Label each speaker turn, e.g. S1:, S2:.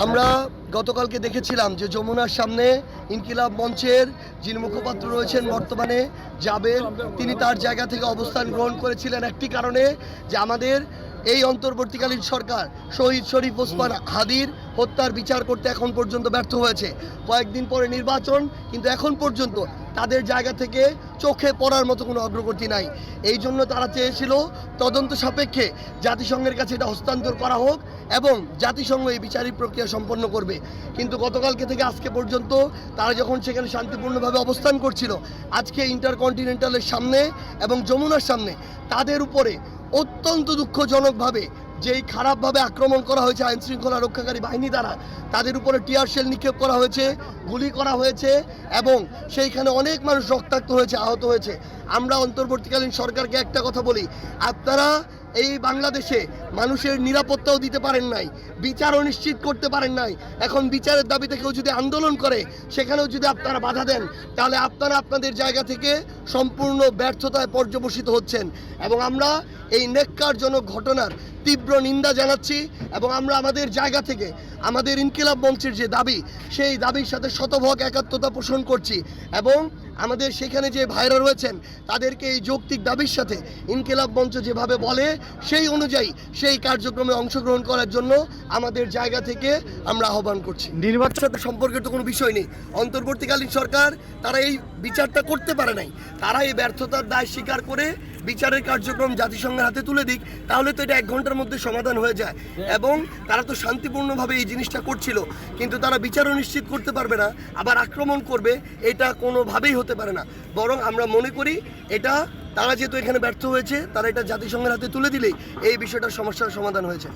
S1: আমরা গতকালকে দেখেছিলাম যে যমুনার সামনে ইনকিলাব মঞ্চের যিনি মুখপাত্র রয়েছেন বর্তমানে জাবের, তিনি তার জায়গা থেকে অবস্থান গ্রহণ করেছিলেন একটি কারণে, যে আমাদের এই অন্তর্বর্তীকালীন সরকার শহীদ শরীফ ওসমান হাদির হত্যার বিচার করতে এখন পর্যন্ত ব্যর্থ হয়েছে। কয়েকদিন পরে নির্বাচন, কিন্তু এখন পর্যন্ত তাদের জায়গা থেকে চোখে পড়ার মতো কোনো অগ্রগতি নাই। এই জন্য তারা চেয়েছিল তদন্ত সাপেক্ষে জাতিসংঘের কাছে এটা হস্তান্তর করা হোক এবং জাতিসংঘ এই বিচারিক প্রক্রিয়া সম্পন্ন করবে। কিন্তু গতকালকে থেকে আজকে পর্যন্ত তারা যখন সেখানে শান্তিপূর্ণভাবে অবস্থান করছিল, আজকে ইন্টারকন্টিনেন্টালের সামনে এবং যমুনার সামনে তাদের উপরে অত্যন্ত দুঃখজনকভাবে যেই খারাপভাবে আক্রমণ করা হয়েছে আইনশৃঙ্খলা রক্ষাকারী বাহিনী দ্বারা, তাদের উপরে টিয়ার শেল নিক্ষেপ করা হয়েছে, গুলি করা হয়েছে এবং সেইখানে অনেক মানুষ রক্তাক্ত হয়েছে, আহত হয়েছে। আমরা অন্তর্বর্তীকালীন সরকারকে একটা কথা বলি, আপনারা এই বাংলাদেশে মানুষের নিরাপত্তাও দিতে পারেন নাই, বিচারও নিশ্চিত করতে পারেন নাই। এখন বিচারের দাবিতে কেউ যদি আন্দোলন করে, সেখানেও যদি আপনারা বাধা দেন, তাহলে আপনারা আপনাদের জায়গা থেকে সম্পূর্ণ ব্যর্থতায় পর্যবসিত হচ্ছেন। এবং আমরা এই নেক্কারজনক ঘটনার তীব্র নিন্দা জানাচ্ছি এবং আমরা আমাদের জায়গা থেকে আমাদের ইনকিলাব মঞ্চের যে দাবি, সেই দাবির সাথে শতভাগ একাত্মতা পোষণ করছি এবং আমাদের সেখানে যে ভাইরা রয়েছেন তাদেরকে এই যৌক্তিক দাবির সাথে ইনকিলাব মঞ্চ যেভাবে বলে সেই অনুযায়ী সেই কার্যক্রমে অংশগ্রহণ করার জন্য আমাদের জায়গা থেকে আমরা আহ্বান করছি। নির্বাচনের সাথে সম্পর্কের তো কোনো বিষয় নেই। অন্তর্বর্তীকালীন সরকার তারা এই বিচারটা করতে পারে নাই, তারা এই ব্যর্থতার দায় স্বীকার করে বিচারের কার্যক্রম জাতিসংঘের হাতে তুলে দিক, তাহলে তো এটা 1 ঘন্টার মধ্যে সমাধান হয়ে যায়। এবং তারা তো শান্তিপূর্ণভাবে এই জিনিসটা করছিল, কিন্তু তারা বিচারও নিশ্চিত করতে পারবে না, আবার আক্রমণ করবে, এটা কোনোভাবেই হতে পারে না। বরং আমরা মনে করি এটা তারা যেহেতু এখানে ব্যর্থ হয়েছে, তারা এটা জাতিসংঘের হাতে তুলে দিলেই এই বিষয়টার সমস্যার সমাধান হয়েছে।